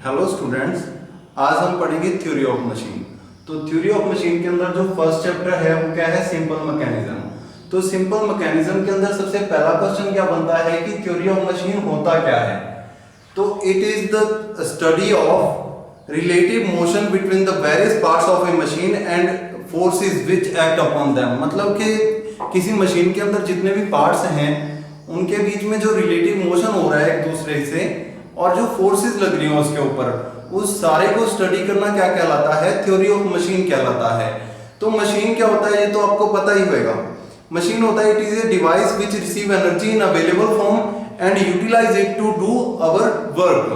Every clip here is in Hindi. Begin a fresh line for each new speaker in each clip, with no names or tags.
हेलो स्टूडेंट्स, आज हम पढ़ेंगे थ्योरी ऑफ मशीन। तो थ्योरी ऑफ मशीन के अंदर जो फर्स्ट चैप्टर है वो क्या है? Simple mechanism. तो सिंपल मैकेनिज्म के अंदर सबसे पहला क्वेश्चन क्या बनता है कि थ्योरी ऑफ मशीन होता क्या है? तो it is the study of relative motion between the various parts of A machine and forces which act upon them. मतलब कि किसी मशीन के अंदर जितने भी पार्ट्स हैं उनके बीच में जो रिलेटिव मोशन हो रहा है एक दूसरे से और जो फोर्सेस लग रही हैं उसके ऊपर, उस सारे को स्टडी करना क्या कहलाता है? थ्योरी ऑफ मशीन कहलाता है। तो मशीन क्या होता है ये तो आपको पता ही होगा। मशीन होता है it is a device which receive energy in available form and utilize it to do our work.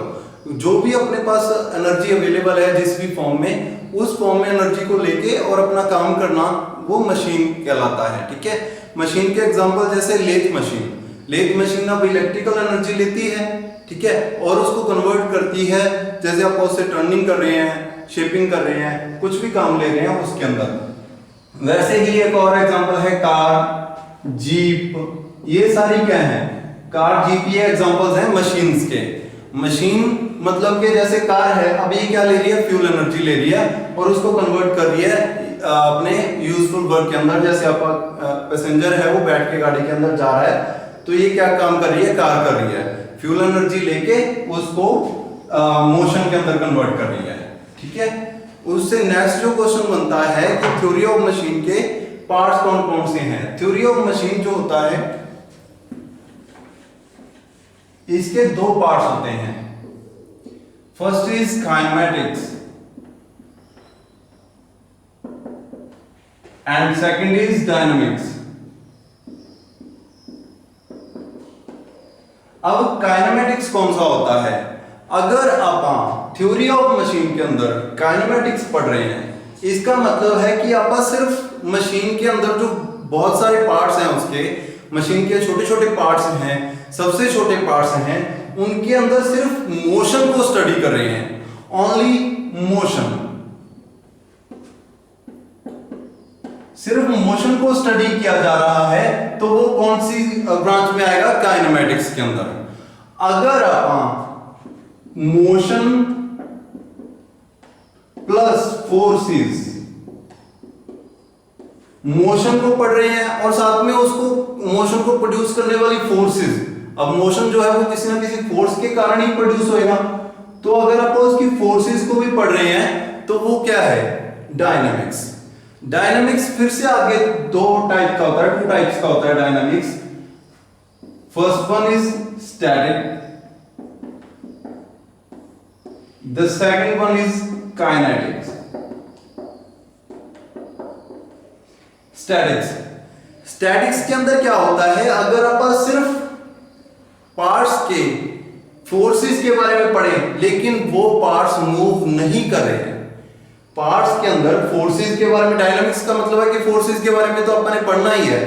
जो भी अपने पास एनर्जी अवेलेबल है जिस भी फॉर्म में, उस फॉर्म में एनर्जी को लेके और अपना काम करना वो मशीन कहलाता है। ठीक है, मशीन के एग्जांपल जैसे लेथ मशीन। लेथ मशीन अब इलेक्ट्रिकल एनर्जी लेती है, ठीक है, और उसको कन्वर्ट करती है। जैसे आप उससे टर्निंग कर रहे हैं, शेपिंग कर रहे हैं, कुछ भी काम ले रहे हैं उसके अंदर। वैसे ही एक और एग्जांपल है कार, जीप। ये सारी क्या है? कार, जीप, ये एग्जांपल्स हैं मशीन्स के। मशीन मतलब कि जैसे कार है, अब ये क्या ले रही है? फ्यूल एनर्जी ले रही है और उसको कन्वर्ट कर रही है अपने यूजफुल वर्क के अंदर। जैसे आपका पैसेंजर है वो बैठ के गाड़ी के अंदर जा रहा है, तो ये क्या काम कर रही है? कार कर रही है, फ्यूल एनर्जी लेके उसको मोशन के अंदर कन्वर्ट कर रही है। ठीक है, उससे नेक्स्ट जो क्वेश्चन बनता है कि थ्योरी ऑफ मशीन के पार्ट्स कौन कौन से हैं? थ्योरी ऑफ मशीन जो होता है इसके दो पार्ट्स होते हैं। First is kinematics and second is dynamics. अब काइनेमैटिक्स कौन सा होता है? अगर आप थ्योरी ऑफ मशीन के अंदर काइनेमैटिक्स पढ़ रहे हैं, इसका मतलब है कि आप सिर्फ मशीन के अंदर जो बहुत सारे पार्ट्स हैं, उसके मशीन के छोटे छोटे पार्ट्स हैं, सबसे छोटे पार्ट्स हैं, उनके अंदर सिर्फ मोशन को स्टडी कर रहे हैं। ओनली मोशन, सिर्फ मोशन को स्टडी किया जा रहा है, तो वो कौन सी ब्रांच में आएगा? काइनेमैटिक्स के अंदर। अगर आप मोशन प्लस फोर्सेस, मोशन को पढ़ रहे हैं और साथ में उसको मोशन को प्रोड्यूस करने वाली फोर्सेस, अब मोशन जो है वो किसी ना किसी फोर्स के कारण ही प्रोड्यूस होएगा, तो अगर आप उसकी फोर्सेस को भी पढ़ रहे हैं तो वो क्या है? डायनामिक्स। डायनामिक्स फिर से आगे दो टाइप का होता है, टू टाइप्स का होता है dynamics. First one is static, the second one is kinetics. Statics के अंदर क्या होता है? अगर आप सिर्फ पार्ट्स के फोर्सेस के बारे में पढ़ें लेकिन वो पार्ट्स मूव नहीं कर रहे हैं, पार्ट्स के अंदर फोर्सेस के बारे में, डायनामिक्स का मतलब है कि फोर्सेस के बारे में तो आपने पढ़ना ही है,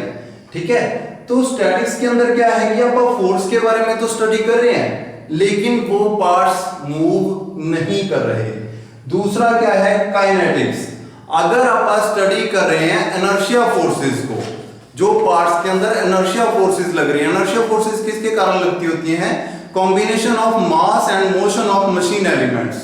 ठीक है। तो स्टैटिक्स के अंदर क्या है कि आप फोर्स के बारे में तो स्टडी कर रहे हैं लेकिन वो पार्ट्स मूव नहीं कर रहे। दूसरा क्या है? काइनेटिक्स। अगर आप स्टडी कर रहे हैं इनर्शिया फोर्सेस को, जो पार्ट्स के अंदर इनर्शिया फोर्सेस लग रही है। इनर्शिया फोर्सेस किसके कारण लगती होती हैं? Combination of mass and motion of machine elements,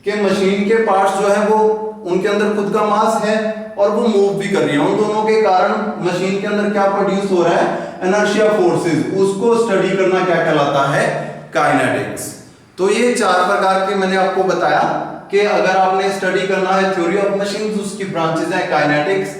के मशीन के पार्ट्स जो है वो उनके अंदर खुद का मास है और वो मूव भी कर रही है, उन दोनों के कारण मशीन के अंदर क्या प्रोड्यूस हो रहा है? Inertia forces. उसको स्टडी करना क्या कहलाता है? काइनेटिक्स। तो ये चार प्रकार के मैंने आपको बताया कि अगर आपने स्टडी करना है थ्योरी ऑफ मशीन, उसकी ब्रांचेस है काइनेमैटिक्स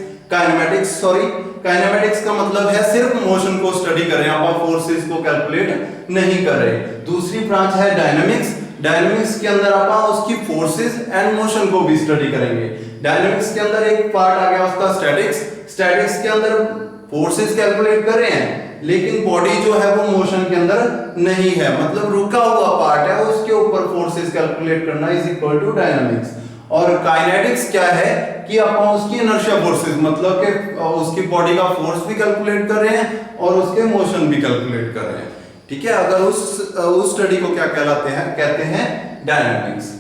का मतलब है सिर्फ मोशन को स्टडी कर रहे हैं, आप फोर्सेस को कैलकुलेट नहीं कर रहे। दूसरी ब्रांच है डायनामिक्स। डायनामिक्स के अंदर आप उसकी फोर्सेस एंड मोशन को भी स्टडी करेंगे। डायनामिक्स के अंदर एक पार्ट आ गया उसका स्टैटिक्स। स्टैटिक्स के अंदर फोर्सेस कैलकुलेट कर रहे हैं लेकिन बॉडी जो है वो मोशन के अंदर नहीं है, मतलब रुका हुआ पार्ट है, उसके ऊपर फोर्सेस कैलकुलेट करना इज इक्वल टू डायनामिक्स। और काइनेटिक्स क्या है कि आप उसकी इनर्शिया फोर्सेस, मतलब कि उसकी बॉडी का फोर्स भी कैलकुलेट कर रहे हैं और उसके मोशन भी कैलकुलेट कर रहे हैं, ठीक है। अगर उस स्टडी को क्या कहलाते हैं? कहते हैं डायनामिक्स।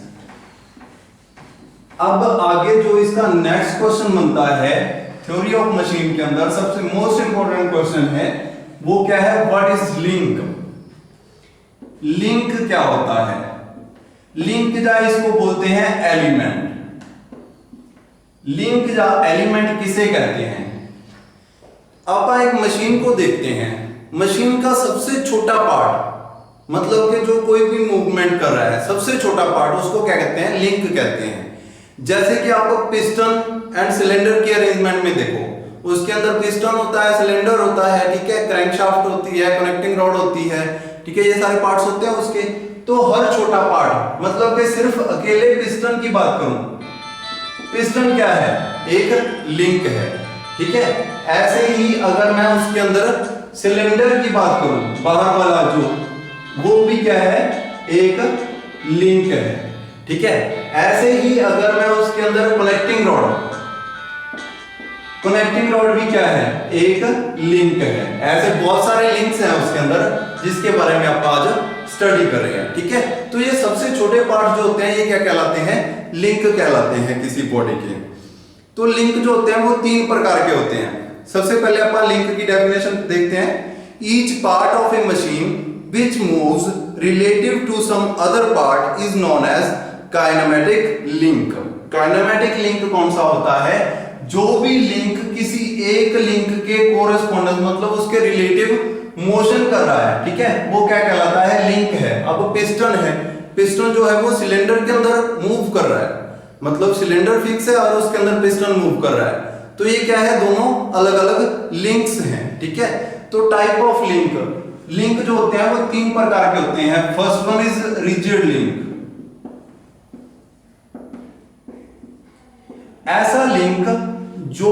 अब आगे जो इसका नेक्स्ट क्वेश्चन बनता है थ्योरी ऑफ मशीन के अंदर, सबसे मोस्ट इंपॉर्टेंट क्वेश्चन है वो क्या है? What is link? लिंक क्या होता है? लिंक जा इसको बोलते हैं एलिमेंट। लिंक जा एलिमेंट किसे कहते हैं? आप एक मशीन को देखते हैं, मशीन का सबसे छोटा पार्ट, मतलब कि जो कोई भी मूवमेंट कर रहा है सबसे छोटा पार्ट, उसको क्या कहते हैं? लिंक कहते हैं। जैसे कि आप पिस्टन एंड सिलेंडर की अरेंजमेंट में देखो, उसके अंदर पिस्टन होता है, सिलेंडर होता है, ठीक है, क्रैंकशाफ्ट होती है, कनेक्टिंग रॉड होती है, ठीक है, ये सारे पार्ट्स होते हैं उसके। तो हर छोटा पार्ट, मतलब कि सिर्फ अकेले पिस्टन की बात करूं, पिस्टन क्या है? एक लिंक है, ठीक है। ऐसे ही अगर मैं उसके अंदर सिलेंडर की बात करूं, बाहर वाला जो, वो भी क्या है? एक लिंक है, ठीक है। ऐसे ही अगर मैं उसके अंदर कनेक्टिंग रॉड भी क्या है? एक लिंक है। ऐसे बहुत सारे लिंक्स हैं उसके अंदर जिसके बारे में आप आज स्टडी कर रहे हैं, ठीक है। तो ये सबसे छोटे पार्ट जो होते हैं ये क्या कहलाते हैं? लिंक कहलाते हैं किसी बॉडी के। तो लिंक जो होते हैं वो 3 प्रकार के होते हैं। सबसे पहले अपन लिंक की डेफिनेशन देखते हैं। Each part of A machine which moves relative to some other part is known as kinematic link। Kinematic link कौन सा होता है? जो भी लिंक किसी एक लिंक के कोरेस्पोंडेंस, मतलब उसके रिलेटिव मोशन कर रहा है, ठीक है, वो क्या कहलाता है? लिंक है। अब पिस्टन है, पिस्टन जो है वो सिलेंडर के अंदर मूव कर रहा है, मतलब सिलेंडर फिक्स है और उसके अंदर पिस्टन मूव कर रहा है। तो ये क्या है? दोनों अलग अलग लिंक्स हैं, ठीक है। तो टाइप ऑफ लिंक जो होते हैं वो 3 प्रकार के होते हैं। First one is rigid link. ऐसा लिंक जो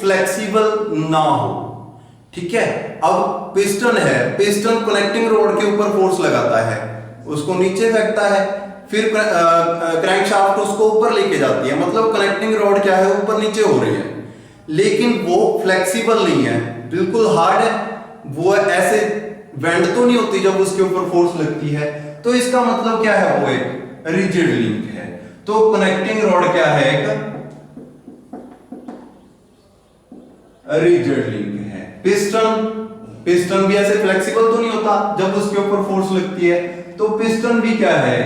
फ्लेक्सिबल ना हो, ठीक है। अब पिस्टन है, पिस्टन कनेक्टिंग रोड के ऊपर फोर्स लगाता है, उसको नीचे फेंकता है, फिर क्रैंकशाफ्ट उसको ऊपर लेके जाती है, मतलब कनेक्टिंग रोड क्या है? ऊपर नीचे हो रही है, लेकिन वो फ्लेक्सिबल नहीं है, बिल्कुल हार्ड है। वो ऐसे बेंड तो नहीं होती जब उसके ऊपर फोर्स लगती है। तो इसका मतलब क्या है? वो एक रिजिड लिंक है। तो कनेक्टिंग रॉड क्या है? एक रिजिड लिंक है। पिस्टन भी ऐसे फ्लेक्सिबल तो नहीं होता जब उसके ऊपर फोर्स लगती है, तो पिस्टन भी क्या है?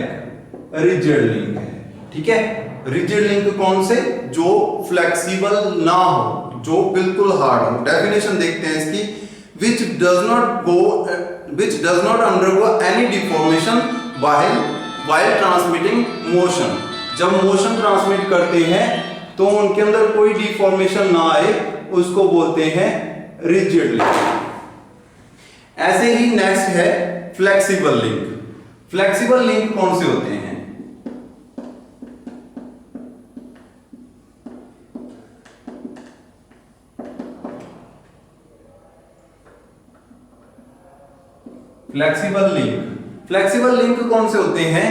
रिजिड लिंक है, ठीक है। रिजिड लिंक कौन से? जो फ्लेक्सिबल ना हो, जो बिल्कुल हार्ड हो। डेफिनेशन देखते हैं इसकी। which does not undergo any deformation while transmitting motion। जब मोशन ट्रांसमिट करते हैं तो उनके अंदर कोई डिफॉर्मेशन ना आए, उसको बोलते हैं रिजिड लिंक। ऐसे ही नेक्स्ट है फ्लेक्सिबल लिंक। फ्लेक्सिबल लिंक कौन से होते हैं? फ्लेक्सिबल लिंक कौन से होते हैं?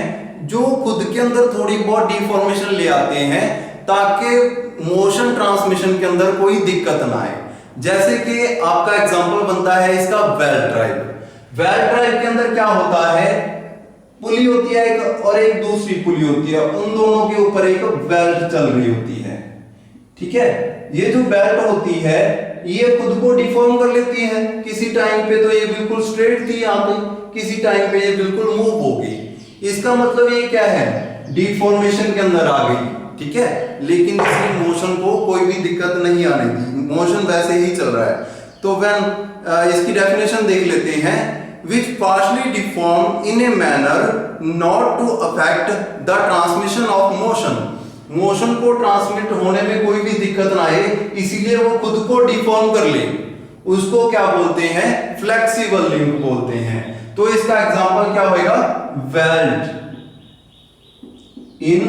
जो खुद के अंदर थोड़ी बहुत डिफॉर्मेशन ले आते हैं ताकि मोशन ट्रांसमिशन के अंदर कोई दिक्कत ना आए। जैसे कि आपका एग्जांपल बनता है इसका बेल्ट ड्राइव। बेल्ट ड्राइव के अंदर क्या होता है? पुली होती है एक, और एक दूसरी पुली होती है, उन दोनों के ऊपर एक बेल्ट चल रही होती है, ठीक है। ये जो बेल्ट होती है ये खुद को डिफॉर्म कर लेती है। किसी टाइम पे तो ये बिल्कुल स्ट्रेट थी यहाँ पे, किसी टाइम पे ये बिल्कुल मूव हो गई। इसका मतलब ये क्या है? डिफॉर्मेशन के अंदर आ गई, ठीक है, लेकिन इसकी मोशन को कोई भी दिक्कत नहीं आने दी, मोशन वैसे ही चल रहा है। तो इसकी डेफिनेशन देख लेते हैं। which partially deform in a manner not to affect the transmission of motion। Motion को ट्रांसमिट होने में कोई भी दिक्कत ना आए, इसीलिए वो खुद को डिफॉर्म कर ले, उसको क्या बोलते हैं? फ्लेक्सिबल लिंक बोलते हैं। तो इसका एग्जांपल क्या होगा? वेल्ट इन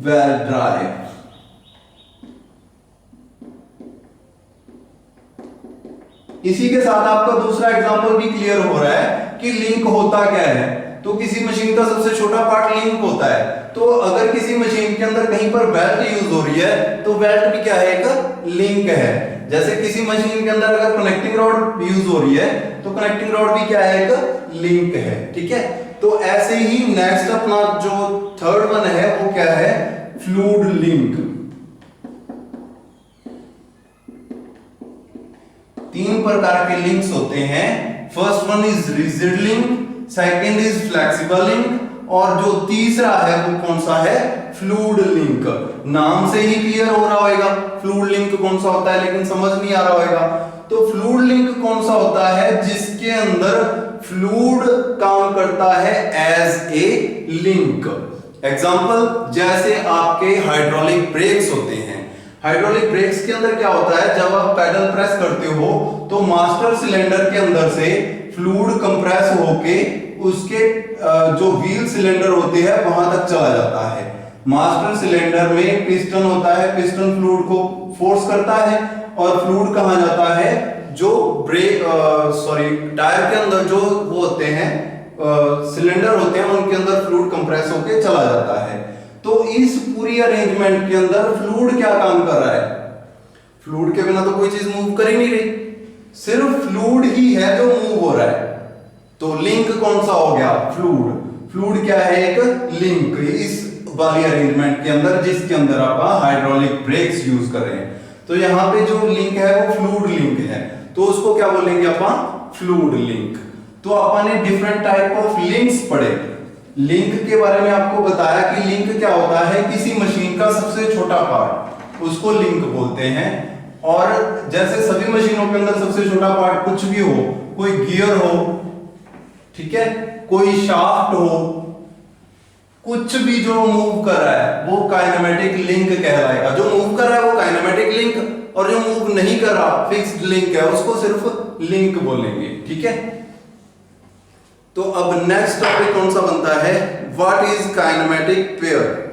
वेल्ट ड्राइव। इसी के साथ आपका दूसरा एग्जांपल भी क्लियर हो रहा है कि लिंक होता क्या है। तो किसी मशीन का सबसे छोटा पार्ट लिंक होता है। तो अगर किसी मशीन के अंदर कहीं पर बेल्ट यूज हो रही है तो बेल्ट भी क्या है? एक लिंक है। जैसे किसी मशीन के अंदर अगर कनेक्टिंग रॉड यूज हो रही है तो कनेक्टिंग रॉड भी क्या है? एक लिंक है, ठीक है। तो ऐसे ही नेक्स्ट अपना जो थर्ड वन है वो क्या है? Fluid link. 3 प्रकार के लिंक्स होते हैं। First one is rigid link, second is flexible link और जो तीसरा है वो कौन सा है, फ्लूइड लिंक। नाम से ही क्लियर हो रहा होगा फ्लूइड लिंक कौन सा होता है, लेकिन समझ नहीं आ रहा होगा। तो फ्लूइड लिंक कौन सा होता है, जिसके अंदर फ्लूइड काम करता है एज ए लिंक। एग्जांपल, जैसे आपके हाइड्रोलिक ब्रेक्स होते हैं। हाइड्रोलिक ब्रेक्स के अंदर क्या होता है, जब आप पैडल प्रेस करते हो तो मास्टर सिलेंडर के अंदर से फ्लूइड कंप्रेस होके उसके जो व्हील सिलेंडर होते हैं वहां तक चला जाता है। मास्टर सिलेंडर में पिस्टन होता है, पिस्टन फ्लूइड को फोर्स करता है और फ्लूइड कहां जाता है, जो ब्रेक टायर के अंदर जो वो होते हैं सिलेंडर होते हैं उनके अंदर फ्लूइड कंप्रेस होके चला जाता है। तो इस पूरी अरेंजमेंट के अंदर फ्लूइड क्या काम कर रहा है, फ्लूइड के बिना तो कोई चीज मूव कर ही नहीं रही, सिर्फ फ्लूइड ही है जो मूव हो रहा है। तो लिंक कौन सा हो गया, फ्लूइड। फ्लूइड क्या है, एक लिंक इस वाली अरेंजमेंट के अंदर जिसके अंदर आप हाइड्रोलिक ब्रेक्स यूज कर रहे हैं। तो यहाँ पे जो लिंक है वो फ्लूइड लिंक है, तो उसको क्या बोलेंगे अपन, फ्लूइड लिंक। तो अपन ने डिफरेंट टाइप ऑफ लिंक्स पढ़े। लिंक के बारे में आपको बताया कि लिंक क्या होता है, किसी मशीन का सबसे छोटा पार्ट, उसको लिंक बोलते हैं। और जैसे सभी मशीनों के अंदर सबसे छोटा पार्ट कुछ भी हो, कोई गियर हो, ठीक है, कोई शाफ्ट हो, कुछ भी जो मूव कर रहा है वो काइनेमेटिक लिंक कहलाएगा। जो मूव कर रहा है वो काइनेमेटिक लिंक, और जो मूव नहीं कर रहा फिक्स्ड लिंक है उसको सिर्फ लिंक बोलेंगे, ठीक है। तो अब नेक्स्ट टॉपिक कौन सा बनता है, what is kinematic pair.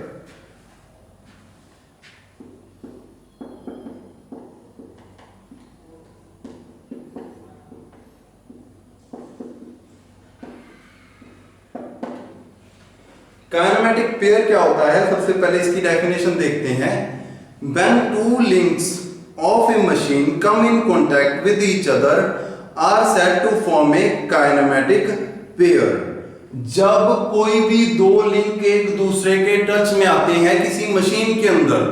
Kinematic pair क्या होता है, सबसे पहले इसकी डेफिनेशन देखते हैं। When two links of a machine come in contact with each other are said to form a kinematic pair। जब कोई भी दो लिंक एक दूसरे के टच में आते हैं किसी मशीन के अंदर,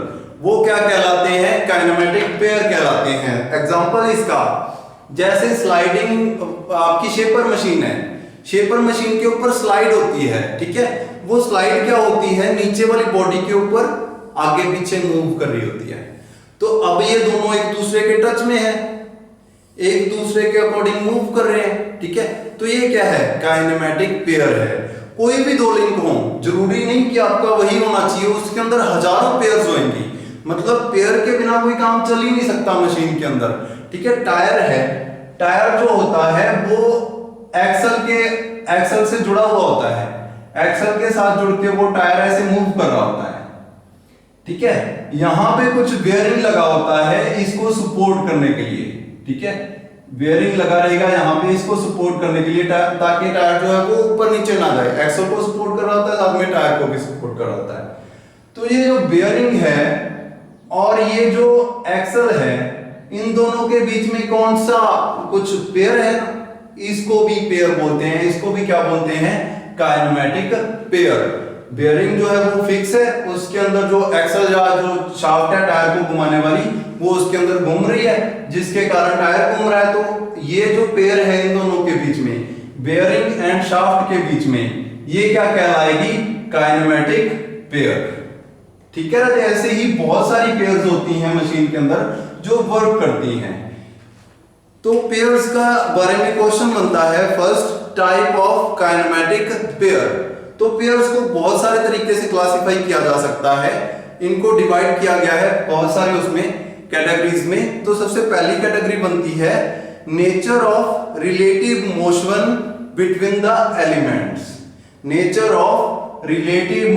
वो क्या कहलाते हैं, काइनेमेटिक पेयर कहलाते हैं। एग्जांपल इसका, जैसे स्लाइडिंग आपकी शेपर मशीन है, शेपर मशीन के ऊपर स्लाइड होती है, ठीक है। वो स्लाइड क्या होती है, नीचे वाली बॉडी के ऊपर आगे पीछे मूव कर रही होती है। तो अब ये दोनों एक दूसरे के टच में है, एक दूसरे के अकॉर्डिंग मूव कर रहे हैं, ठीक है। तो ये क्या है, काइनेमेटिक पेयर है। कोई भी दो लिंक हो, जरूरी नहीं कि आपका वही होना चाहिए, उसके अंदर हजारों पेयर्स होंगी, मतलब पेयर के बिना कोई काम चल ही नहीं सकता मशीन के अंदर, ठीक है। टायर है, टायर जो होता है वो एक्सल से जुड़ा हुआ होता है, एक्सल के साथ जुड़ के वो टायर ऐसे मूव कर रहा होता है, ठीक है। यहां पे कुछ बेयरिंग लगा होता है इसको सपोर्ट करने के लिए, ठीक है। बेयरिंग लगा रहेगा यहाँ पे इसको सपोर्ट करने के लिए, ताकि टायर जो है वो ऊपर नीचे ना जाए। एक्सल को सपोर्ट कर रहा होता है, साथ में टायर को भी सपोर्ट कर रहा होता है। तो ये जो बेयरिंग है और ये जो एक्सल है, इन दोनों के बीच में कौन सा कुछ पेयर है, इसको भी पेयर बोलते हैं। इसको भी क्या बोलते हैं, काइनेमेटिक पेयर। बेयरिंग जो है वो फिक्स है, उसके अंदर जो एक्सल या जो शाफ्ट है टायर को घुमाने वाली, वो उसके अंदर घूम रही है, जिसके कारण टायर घूम रहा है। तो ये जो पेयर है इन दोनों के बीच में, बेयरिंग एंड शाफ्ट के बीच में, ये क्या कहलाएगी, काइनेमेटिक पेयर, ठीक है। तो ऐसे ही बहुत सारी पेयर्स होती हैं मशीन के अंदर जो वर्क करती हैं। तो पेयर्स का बारे में क्वेश्चन बनता है, first type of kinematic pair. तो पेयर्स को बहुत सारे तरीके से क्लासिफाई किया जा सकता है, इनको डिवाइड किया गया है बहुत सारे उसमें कैटेगरीज में। तो सबसे पहली कैटेगरी बनती है nature of relative motion between the elements. Nature of relative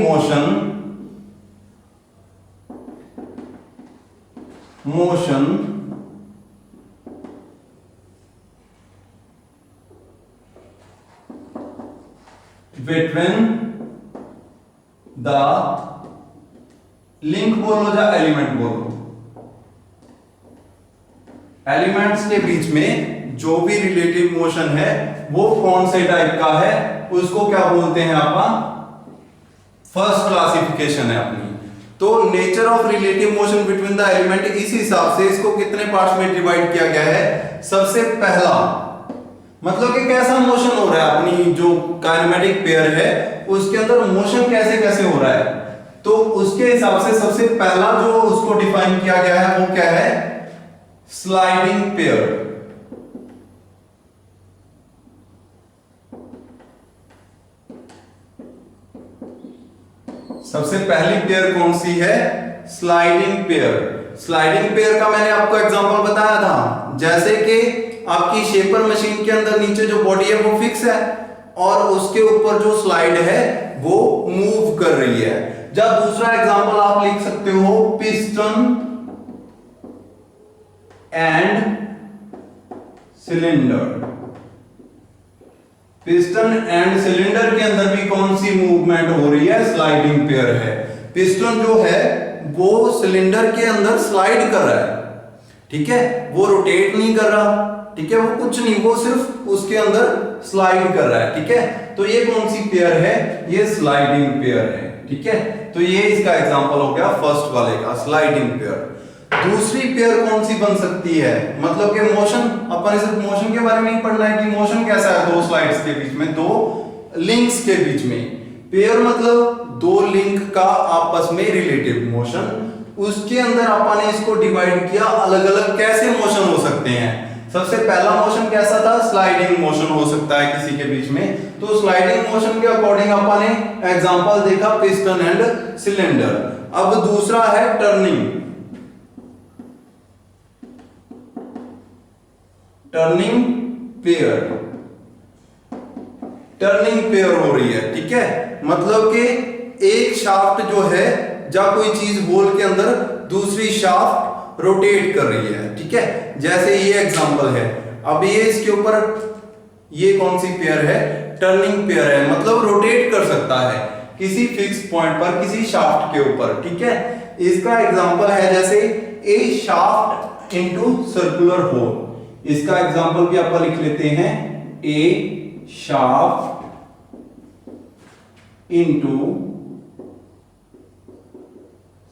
motion between the link बोलो या एलिमेंट बोलो, एलिमेंट्स के बीच में जो भी रिलेटिव मोशन है वो कौन से टाइप का है, उसको क्या बोलते हैं आप, फर्स्ट क्लासिफिकेशन है अपनी। तो nature of relative motion between the element, इस हिसाब से इसको कितने पार्ट्स में डिवाइड किया गया है। सबसे पहला मतलब कि कैसा मोशन हो रहा है, अपनी जो काइनेमेटिक पेयर है उसके अंदर मोशन कैसे कैसे हो रहा है। तो उसके हिसाब से सबसे पहला जो उसको डिफाइन किया गया है वो क्या है, स्लाइडिंग पेयर। सबसे पहली पेयर कौन सी है, स्लाइडिंग पेयर। स्लाइडिंग पेयर का मैंने आपको एग्जांपल बताया था, जैसे कि आपकी शेपर मशीन के अंदर नीचे जो बॉडी है वो फिक्स है और उसके ऊपर जो स्लाइड है वो मूव कर रही है। जब दूसरा एग्जांपल आप लिख सकते हो, piston and cylinder. Piston and cylinder के अंदर भी कौन सी मूवमेंट हो रही है, स्लाइडिंग पेयर है। पिस्टन जो है वो सिलेंडर के अंदर स्लाइड कर रहा है, ठीक है, वो रोटेट नहीं कर रहा, ठीक है, वो कुछ नहीं, वो सिर्फ उसके अंदर स्लाइड कर रहा है, ठीक है। तो ये कौन सी पेयर है, ये स्लाइडिंग पेयर है, ठीक है। तो ये इसका एग्जांपल हो गया फर्स्ट वाले का, स्लाइडिंग पेयर। दूसरी पेयर कौन सी बन सकती है, मतलब कि मोशन, अपन सिर्फ मोशन के बारे में ही पढ़ना है कि मोशन कैसा है, दो स्लाइड्स के बीच में, दो लिंक्स के बीच में। पेयर मतलब दो लिंक का आपस में रिलेटिव मोशन। उसके अंदर अपन ने इसको डिवाइड किया, अलग अलग कैसे मोशन हो सकते हैं। सबसे पहला मोशन कैसा था, स्लाइडिंग मोशन हो सकता है किसी के बीच में। तो स्लाइडिंग मोशन के अकॉर्डिंग अपन ने एग्जांपल देखा पिस्टन एंड सिलेंडर। अब दूसरा है turning. Turning pair, turning pair हो रही है, ठीक है। मतलब कि एक शाफ्ट जो है, जब कोई चीज होल के अंदर दूसरी शाफ्ट रोटेट कर रही है, ठीक है। जैसे ये एग्जांपल है, अब ये इसके ऊपर ये कौन सी पेयर है, टर्निंग पेयर है, मतलब रोटेट कर सकता है किसी फिक्स पॉइंट पर, किसी शाफ्ट के ऊपर, ठीक है। इसका एग्जांपल है जैसे ए शाफ्ट इनटू सर्कुलर होल। इसका एग्जांपल भी आप लिख लेते हैं, ए शाफ्ट इनटू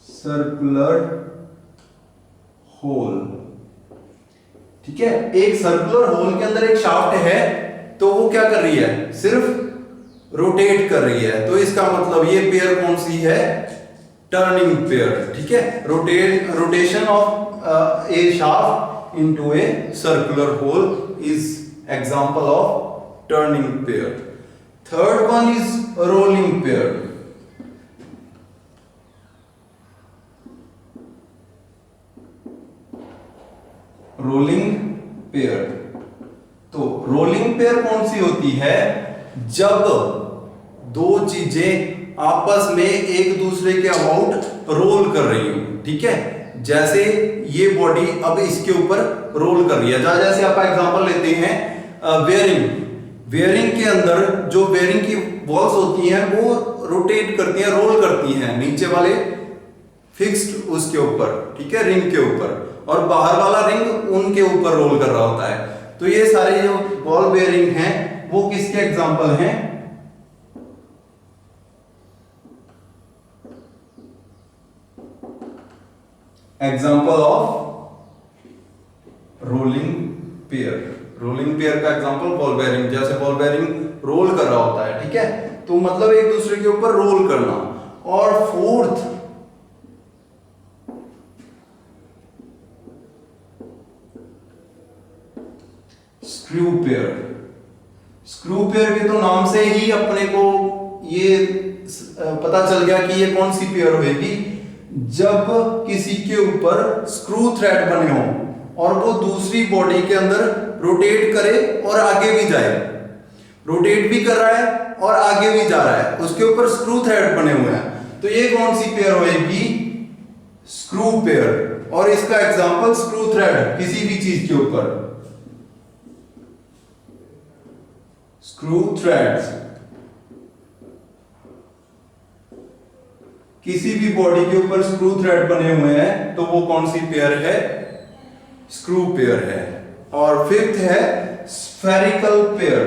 सर्कुलर होल, ठीक है। एक सर्कुलर होल के अंदर एक शाफ्ट है, तो वो क्या कर रही है, सिर्फ रोटेट कर रही है। तो इसका मतलब ये पेयर कौन सी है, टर्निंग पेयर, ठीक है। Rotation of A shaft into a circular hole is example of turning pair. Third one is rolling pair. Rolling pair. तो रोलिंग पेयर कौन सी होती है, जब दो चीजें आपस में एक दूसरे के अबाउट रोल कर रही हो, ठीक है। जैसे ये बॉडी अब इसके ऊपर रोल कर रही है, जैसे आप एग्जांपल लेते हैं बेयरिंग। बेयरिंग के अंदर जो बेयरिंग की बॉल्स होती हैं वो रोटेट करती हैं, रोल करती हैं नीचे वाले फिक्स्ड उसके ऊपर, ठीक है, रिंग के ऊपर, और बाहर वाला रिंग उनके ऊपर रोल कर रहा होता है। तो ये सारे जो बॉल बेयरिंग हैं वो किसके एग्जांपल हैं, example of rolling pair. Rolling pair का एग्जाम्पल बॉल बेयरिंग, जैसे बॉल बेयरिंग रोल कर रहा होता है, ठीक है। तो मतलब एक दूसरे के ऊपर रोल करना। और fourth screw pair. Screw pair के तो नाम से ही अपने को ये पता चल गया कि ये कौन सी पेयर होगी, जब किसी के ऊपर स्क्रू थ्रेड बने हो और वो दूसरी बॉडी के अंदर रोटेट करे और आगे भी जाए, रोटेट भी कर रहा है और आगे भी जा रहा है, उसके ऊपर स्क्रू थ्रेड बने हुए हैं। तो ये कौन सी पेयर होगी, स्क्रू पेयर। और इसका एग्जांपल स्क्रू थ्रेड, किसी भी चीज के ऊपर स्क्रू थ्रेड्स, किसी भी बॉडी के ऊपर स्क्रू थ्रेड बने हुए हैं, तो वो कौन सी पेयर है, स्क्रू पेयर है। और फिफ्थ है स्फेरिकल पेयर।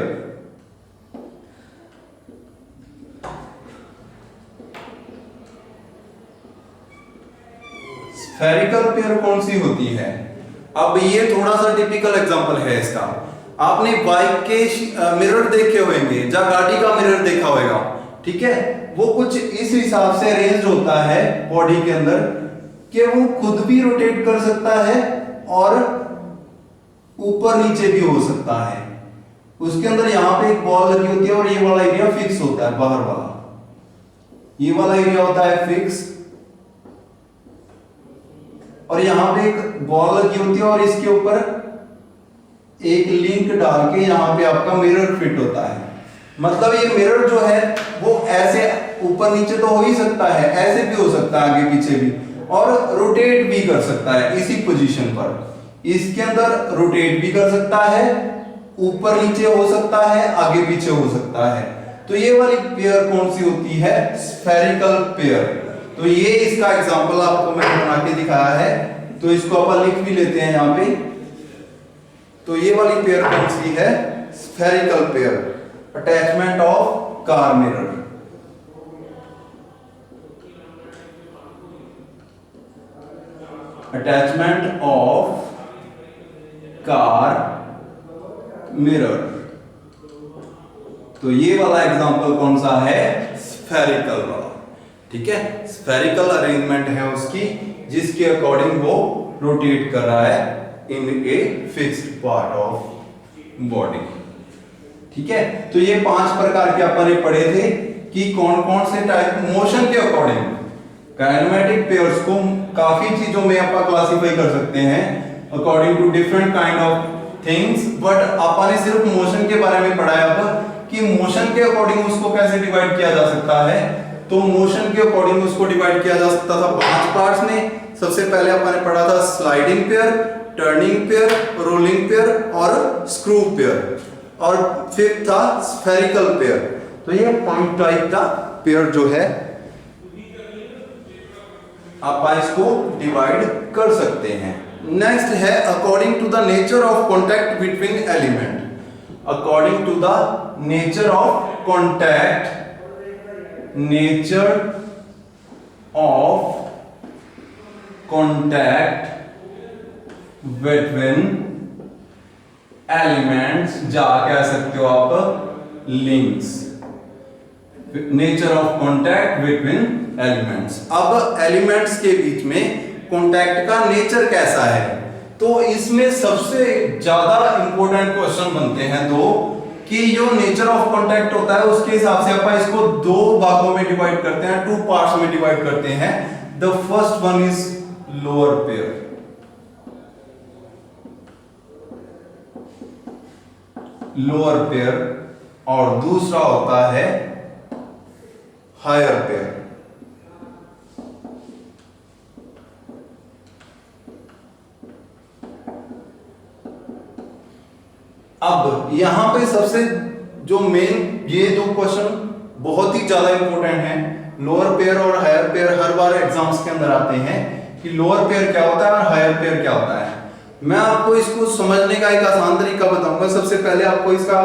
स्फेरिकल पेयर कौन सी होती है, अब ये थोड़ा सा टिपिकल एग्जांपल है इसका। आपने बाइक के मिरर देखे होंगे या गाड़ी का मिरर देखा होगा, ठीक है, वो कुछ इस हिसाब से अरेंज होता है बॉडी के अंदर कि वो खुद भी रोटेट कर सकता है और ऊपर नीचे भी हो सकता है। उसके अंदर यहां पे एक बॉल लगी होती है और ये वाला एरिया फिक्स होता है, बाहर वाला ये वाला एरिया होता है फिक्स, और यहां पे एक बॉल लगी होती है और इसके ऊपर एक लिंक डाल के यहां पे आपका मिरर फिट होता है। मतलब ये मिरर जो है वो ऐसे ऊपर नीचे तो हो ही सकता है, ऐसे भी हो सकता है, आगे पीछे भी, और रोटेट भी कर सकता है इसी पोजीशन पर। इसके अंदर रोटेट भी कर सकता है, ऊपर नीचे हो सकता है, आगे पीछे हो सकता है। तो ये वाली पेयर कौन सी होती है? Spherical pair. तो ये इसका एग्जांपल आपको मैंने बना के दिखाया है, तो इसको अपन लिख भी लेते हैं यहां पे। तो ये वाली पेयर कौन सी है? Spherical pair, attachment of car mirror. Attachment of car mirror. तो ये वाला एग्जांपल कौन सा है? स्फेरिकल वाला, ठीक है। स्फेरिकल अरेंजमेंट है उसकी, जिसके अकॉर्डिंग वो रोटेट कर रहा है in a fixed part of body, ठीक है। तो ये 5 प्रकार के अपन ने पढ़े थे कि कौन कौन से टाइप मोशन के अकॉर्डिंग काइनेमेटिक पेयर्स को काफी चीजों में अपन क्लासिफाई कर सकते हैं according to different kind of things, but अपन ने सिर्फ मोशन के बारे में पढ़ा है अब कि मोशन के अकॉर्डिंग उसको कैसे डिवाइड किया जा सकता है। तो मोशन के अकॉर्डिंग उसको डिवाइड किया जा सकता था 5 पार्ट्स में। सबसे पहले अपन ने पढ़ा था sliding pair, turning pair, rolling pair और स्क्रू पेयर, और फिफ्थ था स्फेरिकल पेयर। तो ये 5 टाइप का पेयर जो है आप इसको डिवाइड कर सकते हैं। नेक्स्ट है according to the nature of contact between element. According to the nature of contact, nature of contact between elements, जा कह सकते हो आप links, nature of contact between elements. अब एलिमेंट्स के बीच में कॉन्टैक्ट का नेचर कैसा है, तो इसमें सबसे ज्यादा इंपॉर्टेंट क्वेश्चन बनते हैं दो, कि जो नेचर ऑफ कॉन्टैक्ट होता है उसके हिसाब से अपन इसको 2 भागों में डिवाइड करते हैं, 2 पार्ट्स में डिवाइड करते हैं। The first one is lower pair, lower pair, और दूसरा होता है हायर पेयर। अब यहां पे सबसे जो मेन ये 2 क्वेश्चन बहुत ही ज्यादा इंपॉर्टेंट हैं। लोअर पेयर और हायर पेयर हर बार एग्जाम्स के अंदर आते हैं कि लोअर पेयर क्या होता है और हायर पेयर क्या होता है। मैं आपको इसको समझने का एक आसान तरीका बताऊंगा। सबसे पहले आपको इसका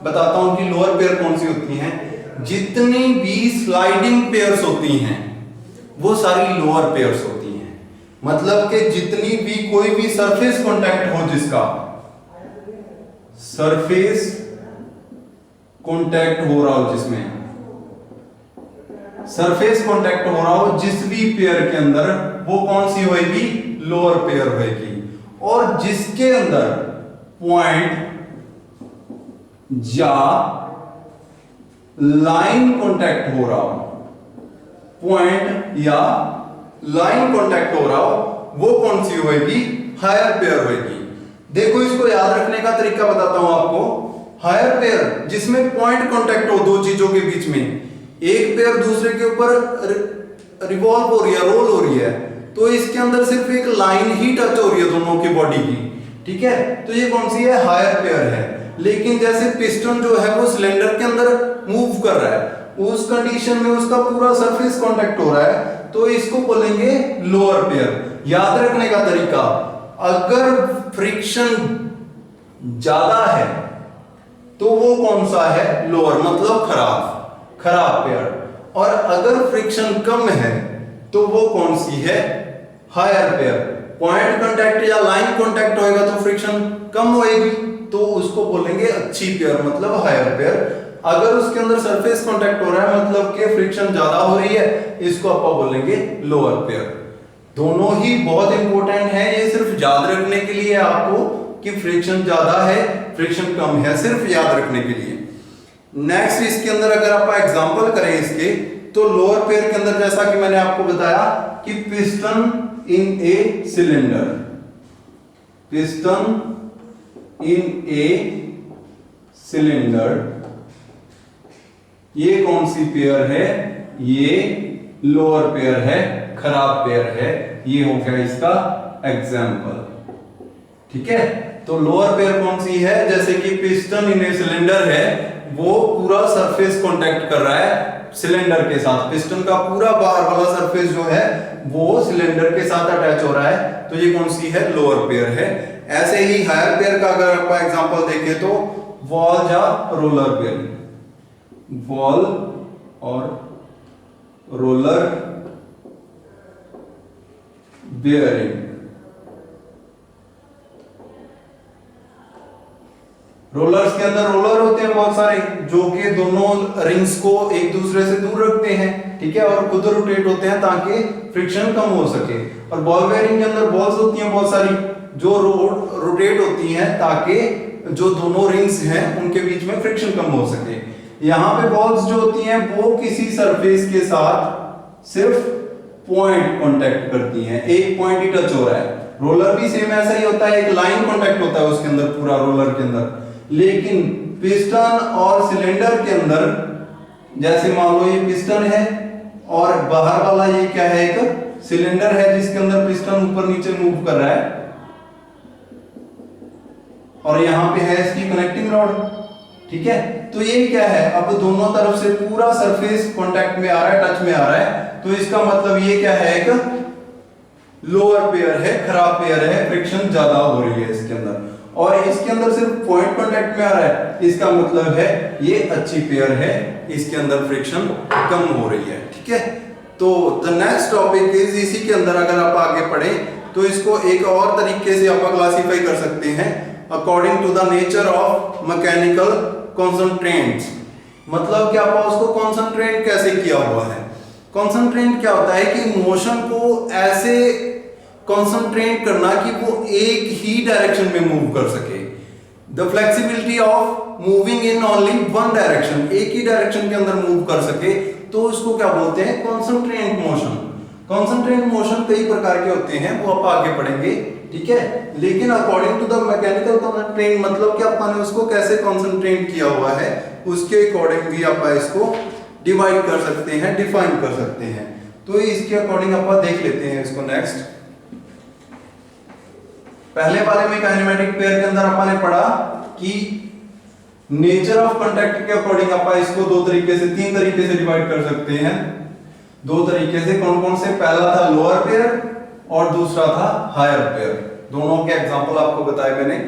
बताता हूं कि लोअर पेयर कौन सी होती हैं। जितनी भी स्लाइडिंग पेयर्स होती हैं वो सारी लोअर पेयर्स होती हैं। मतलब कि जितनी भी कोई भी सरफेस कांटेक्ट हो, जिसका सरफेस कांटेक्ट हो रहा हो, जिसमें सरफेस कांटेक्ट हो रहा हो जिस भी पेयर के अंदर, वो कौन सी होगी? लोअर पेयर होगी। और जिसके अंदर पॉइंट या लाइन कांटेक्ट हो रहा हो, पॉइंट या लाइन कांटेक्ट हो रहा हो, वो कौन सी होगी? हायर पेयर होगी। देखो इसको याद रखने का तरीका बताता हूं आपको। हायर पेयर जिसमें पॉइंट कांटेक्ट हो 2 चीजों के बीच में, एक पेयर दूसरे के ऊपर रिवॉल्व हो रही है, रोल हो रही है, तो इसके अंदर सिर्फ एक लाइन ही टच हो रही है दोनों की बॉडी की, ठीक है। तो ये कौन सी है? हायर पेयर है। लेकिन जैसे पिस्टन जो है वो सिलेंडर के अंदर मूव कर रहा है, उस कंडीशन में उसका पूरा सरफेस कांटेक्ट हो रहा है, तो इसको बोलेंगे लोअर पेयर। याद रखने का तरीका, अगर फ्रिक्शन ज्यादा है तो वो कौन सा है? लोअर, मतलब खराब पेयर। और अगर फ्रिक्शन कम है तो वो कौन सी है? Higher pair. पॉइंट कांटेक्ट या लाइन कांटेक्ट होएगा तो फ्रिक्शन कम होएगी, तो उसको बोलेंगे अच्छी पेयर, मतलब हायर पेयर। अगर उसके अंदर सरफेस कांटेक्ट हो रहा है मतलब कि फ्रिक्शन ज्यादा हो रही है, इसको आप बोलेंगे लोअर पेयर। दोनों ही बहुत इंपॉर्टेंट है, ये सिर्फ याद रखने के लिए आपको कि फ्रिक्शन ज्यादा है फ्रिक्शन कम है, सिर्फ याद रखने के लिए। नेक्स्ट इसके अंदर अगर आप एग्जांपल करें इसके, तो लोअर पेयर के अंदर जैसा कि मैंने आपको बताया कि piston in a cylinder, piston in a cylinder, ये कौन सी पेयर है? ये लोअर पेयर है, खराब पेयर है। ये हो गया इसका एग्जांपल, ठीक है। तो लोअर पेयर कौन सी है? जैसे कि पिस्टन इन ए सिलेंडर है, वो पूरा सरफेस कांटेक्ट कर रहा है सिलेंडर के साथ, पिस्टन का पूरा बाहर वाला सरफेस जो है वो सिलेंडर के साथ अटैच हो रहा है, तो ये कौन सी है? लोअर पेयर है। ऐसे ही हायर पेयर का अगर आप एग्जांपल देखें तो वॉल या रोलर पेयर, वॉल और रोलर बेयरिंग। रोलर्स के अंदर रोलर होते हैं बहुत सारे, जो कि दोनों रिंग्स को एक दूसरे से दूर रखते हैं, ठीक है, और खुद रोटेट होते हैं ताकि फ्रिक्शन कम हो सके। और बॉल बेयरिंग के अंदर बॉल्स होती हैं बहुत सारी, जो रोटेट होती हैं ताकि जो दोनों रिंग्स हैं उनके बीच में फ्रिक्शन कम हो सके। यहाँ पे बॉल्स जो होती हैं वो किसी सरफेस के साथ सिर्फ पॉइंट कांटेक्ट करती हैं, एक पॉइंट ही टच हो रहा है। रोलर भी सेम ऐसा ही होता है, एक लाइन कांटेक्ट होता है उसके अंदर, पूरा रोलर के अंदर। लेकिन पिस्टन और सिलेंडर के अंदर, जैसे मान लो ये पिस्टन है और बाहर वाला ये क्या है? एक सिलेंडर है जिसके अंदर पिस्टन ऊपर नीचे मूव कर रहा है, और यहां पे है इसकी कनेक्टिंग रॉड, ठीक है। तो ये क्या है? अब दोनों तरफ से पूरा सरफेस कांटेक्ट में आ रहा है, टच में आ रहा है, तो इसका मतलब ये क्या है? एक लोअर पेयर है, खराब पेयर है, फ्रिक्शन ज्यादा हो रही है इसके अंदर। और इसके अंदर सिर्फ पॉइंट कांटेक्ट में आ रहा है, इसका मतलब है ये अच्छी पेयर है, इसके अंदर फ्रिक्शन कम हो रही है, ठीक है। तो द नेक्स्ट टॉपिक इज, इसी के अंदर अगर आप आगे पढ़े तो इसको एक और तरीके से आप क्लासिफाई कर सकते हैं, according to the nature of mechanical constraints. मतलब कि आप उसको कॉन्सेंट्रेट कैसे किया हुआ है। कॉन्सेंट्रेट क्या होता है कि मोशन को ऐसे कॉन्सेंट्रेट करना कि वो एक ही डायरेक्शन में मूव कर सके। The flexibility of moving in only one direction, एक ही डायरेक्शन के अंदर मूव कर सके, तो उसको क्या बोलते हैं? Concentrate motion. कॉन्सेंट्रेट मोशन कई प्रकार के होते हैं, वो आप आगे पढ़ेंगे, ठीक है। लेकिन according to the mechanical concentrate, मतलब कि अपन उसको कैसे कॉन्सेंट्रेट किया हुआ है, उसके अकॉर्डिंग भी आप इसको डिवाइड कर सकते हैं, डिफाइन कर सकते हैं। तो इसके अकॉर्डिंग आप देख लेते हैं इसको। नेक्स्ट, पहले वाले में काइनेमेटिक पेयर के अंदर अपन ने पढ़ा कि नेचर ऑफ कांटेक्ट के अकॉर्डिंग आप इसको दो तरीके से, तीन तरीके से डिवाइड कर सकते हैं। दो तरीके से, कौन कौन से? पहला था लोअर पेयर और दूसरा था हायर पेयर। दोनों के एग्जांपल आपको बताए मैंने।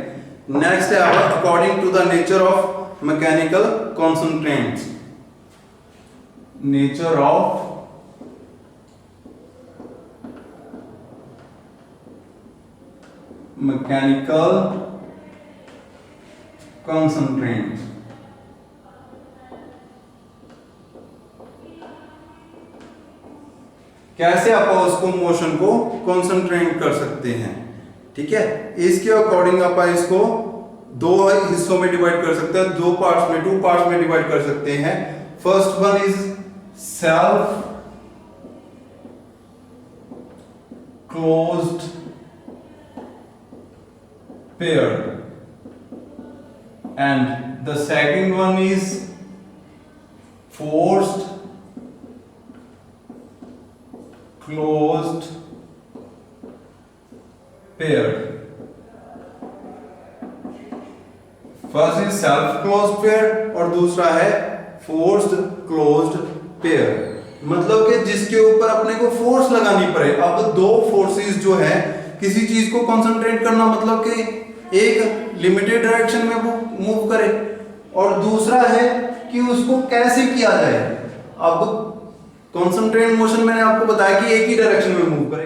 नेक्स्ट है according to the nature of mechanical constraints, nature of mechanical constraints. कैसे आप उसको मोशन को कॉन्सेंट्रेट कर सकते हैं, ठीक है। इसके अकॉर्डिंग आप इसको दो हिस्सों में डिवाइड कर सकते हैं, दो पार्ट्स में, टू पार्ट्स में डिवाइड कर सकते हैं। First one is self closed pair and the second one is forced closed pair. First is self closed pair और दूसरा है फोर्स्ड क्लोज्ड पेयर। मतलब कि जिसके ऊपर अपने को फोर्स लगानी पड़े। अब दो फोर्सेस जो है किसी चीज को कंसंट्रेट करना, मतलब कि एक लिमिटेड डायरेक्शन में वो मूव करे, और दूसरा है कि उसको कैसे किया जाए। अब कंसंट्रेट मोशन मैंने आपको बताया कि एक ही डायरेक्शन में मूव करे।